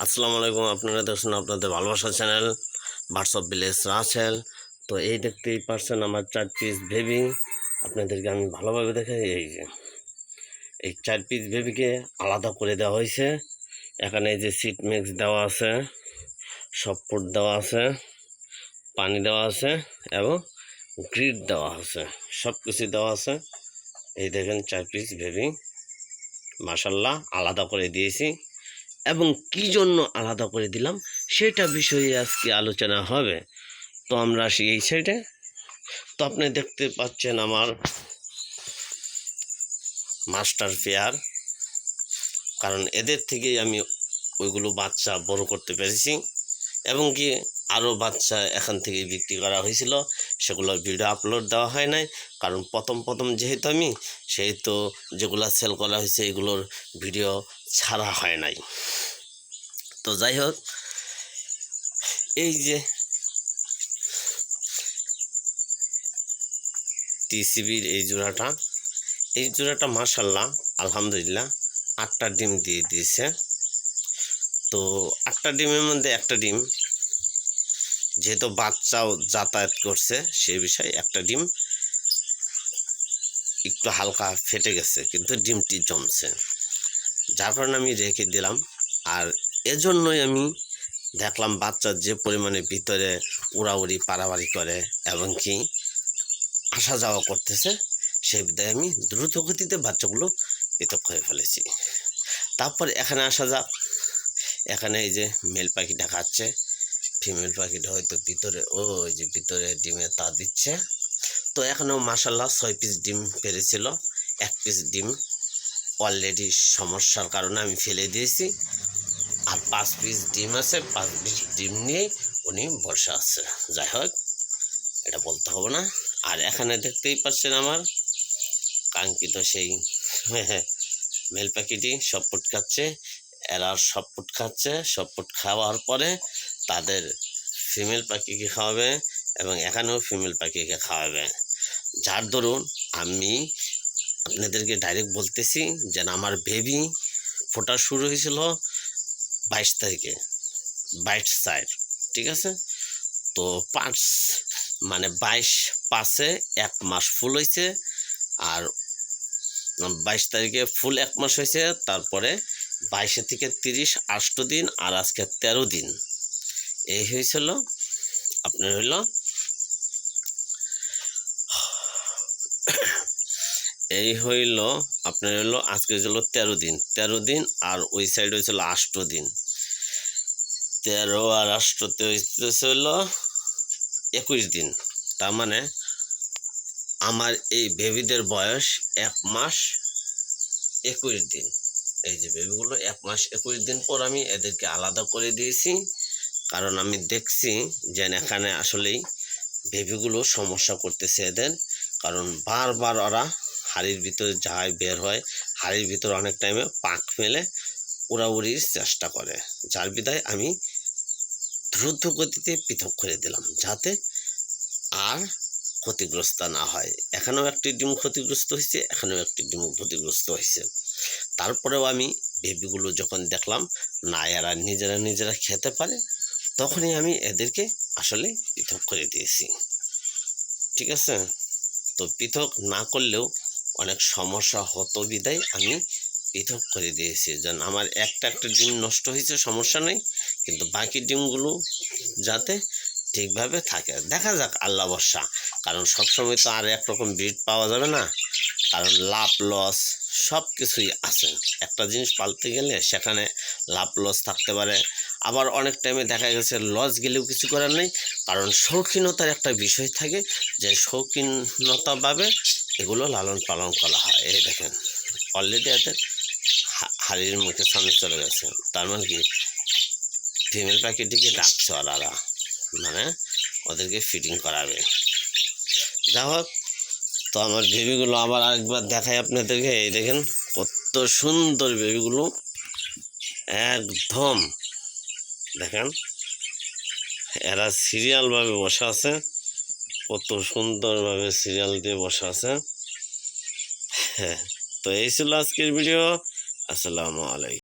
আসসালামু আলাইকুম। আপনারা দেখছেন আপনাদের ভালোবাসার channel birds of village Rasel. তো এই দেখতেই পারছেন আমার 4 পিস বেবি। আপনাদেরকে আমি ভালোভাবে দেখাই। এই 4 পিস বেবিকে আলাদা করে দেওয়া হয়েছে। এখানে এই যে সিট মিক্স দেওয়া আছে, সব ফুড দেওয়া আছে, পানি দেওয়া আছে এবং গ্রিড দেওয়া আছে, সব কিছু দেওয়া আছে। এই দেখেন 4 পিস বেবি, মাশাল্লাহ আলাদা করে দিয়েছি। এবং কি জন্য আলাদা করে দিলাম সেটা বিষয়ে আজকে আলোচনা হবে। তো আমরা আসি এই সাইডে। তো আপনি দেখতে পাচ্ছেন আমার মাস্টার পেয়ার, কারণ এদের থেকেই আমি ওইগুলো বাচ্চা বড় করতে পেরেছি এবং কি আরও বাচ্চা এখান থেকে বিক্রি করা হয়েছিল, সেগুলোর ভিডিও আপলোড দেওয়া হয় নাই। কারণ প্রথম যেহেতু আমি, সেহেতু যেগুলো সেল করা হয়েছে এগুলোর ভিডিও ছাড়া হয় নাই। তো যাই হোক, এই যে টিসিবির এই জোড়াটা মাশাল্লাহ আলহামদুলিল্লাহ 8টা ডিম দিয়ে দিয়েছে। তো 8টা ডিমের মধ্যে একটা ডিম যেহেতু বাচ্চাও যাতায়াত করছে, সেই বিষয়ে একটা ডিম একটু হালকা ফেটে গেছে, কিন্তু ডিমটি জমছে, যার কারণে আমি রেখে দিলাম। আর এজন্যই আমি দেখলাম বাচ্চা যে পরিমাণে ভিতরে উড়াউড়ি পারাবাড়ি করে এবং কি আসা যাওয়া করতেছে, সেই বিধায় আমি দ্রুত গতিতে বাচ্চাগুলো পৃথক করে ফেলেছি। তারপর এখানে আসা যাক। এখানে এই যে মেল পাখিটা খাচ্ছে, ফিমেল পাখিটা হয়তো ভিতরে ওই যে ভিতরে ডিমে তা দিচ্ছে। তো এখানেও মাশাল্লাহ 6 পিস ডিম পেরেছিল। 1 পিস ডিম অলরেডি সমস্যার কারণে আমি ফেলে দিয়েছি, আর 5 পিস ডিম আছে। 5 পিস ডিম নিয়েই উনি বসে আছে। যাই হোক, এটা বলতে হবে না। আর এখানে দেখতেই পাচ্ছেন আমার কাঙ্ক্ষিত সেই মেল পাখিটি সব ফুট খাচ্ছে। এরা সব ফুট খাচ্ছে। সব ফুট খাওয়ার পরে তাদের ফিমেল পাখিকে খাওয়াবে এবং এখানেও ফিমেল পাখিকে খাওয়াবে। যার দরুন আমি আপনাদেরকে ডাইরেক্ট বলতেছি যে আমার বেবি ফোটা শুরু হয়েছিল 22 তারিখে, 22 সাইড, ঠিক আছে। তো 5 মানে 22/5-এ 1 মাস ফুল হয়েছে, আর 22 তারিখে ফুল 1 মাস হয়েছে। তারপরে 22 থেকে 30 8 দিন, আর আজকে 13 দিন। এই হয়েছিল আপনার আজকে হইল 13 দিন। 13 দিন আর ওই সাইড হয়েছিল 8 দিন। 13 আর 8-তে হইল 21 দিন। তার মানে আমার এই বেবিদের বয়স 1 মাস 21 দিন। এই যে বেবিগুলো 1 মাস 21 দিন পর আমি এদেরকে আলাদা করে দিয়েছি, কারণ আমি দেখছি যে এখানে আসলেই বেবিগুলো সমস্যা করতেছে এদের। কারণ বারবার ওরা হাড়ির ভিতরে যায়, বের হয়, হাড়ির ভিতরে অনেক টাইমে পাক ফেলে উড়াউড়ির চেষ্টা করে, যার বিধায় আমি দ্রুত গতিতে পৃথক করে দিলাম যাতে আর ক্ষতিগ্রস্ত না হয়। এখানেও একটি ডিম ক্ষতিগ্রস্ত হয়েছে, এখানেও একটি ডিম ক্ষতিগ্রস্ত হয়েছে। তারপরেও আমি বেবিগুলো যখন দেখলাম না এরা নিজেরা খেতে পারে, তখনই আমি এদেরকে আসলে পৃথক করে দিয়েছি, ঠিক আছে। তো পৃথক না করলেও অনেক সমস্যা হতো বিধায় আমি পৃথক করে দিয়েছি। যেন আমার একটা ডিম নষ্ট হয়েছে সমস্যা নেই, কিন্তু বাকি ডিমগুলো যাতে ঠিকভাবে থাকে। দেখা যাক, আল্লাহ ভরসা। কারণ সবসময় তো আর একরকম ব্রিড পাওয়া যাবে না, কারণ লাভ লস সব কিছুই আছে। একটা জিনিস পালতে গেলে সেখানে লাভ লস থাকতে পারে, আবার অনেক টাইমে দেখা গেছে লস গেলেও কিছু করার নেই। কারণ শৌখিনতার একটা বিষয় থাকে, যে শৌখিনতাভাবে এগুলো লালন পালন করা হয়। এই দেখেন অলরেডি এদের হাড়ির মুখে সামনে চলে গেছে, তার মানে কি ফিমেল পাখিটিকে ডাকছে ওরা, মানে ওদেরকে ফিটিং করাবে। যা হোক, তো আমার বেবিগুলো আবার আরেকবার দেখাই আপনাদেরকে। এই দেখেন কত সুন্দর বেবিগুলো, একদম দেখেন এরা সিরিয়ালভাবে বসে আছে, কত সুন্দরভাবে সিরিয়াল দিয়ে বসে আছে। হ্যাঁ, তো এই ছিল আজকের ভিডিও। আসসালামু আলাইকুম।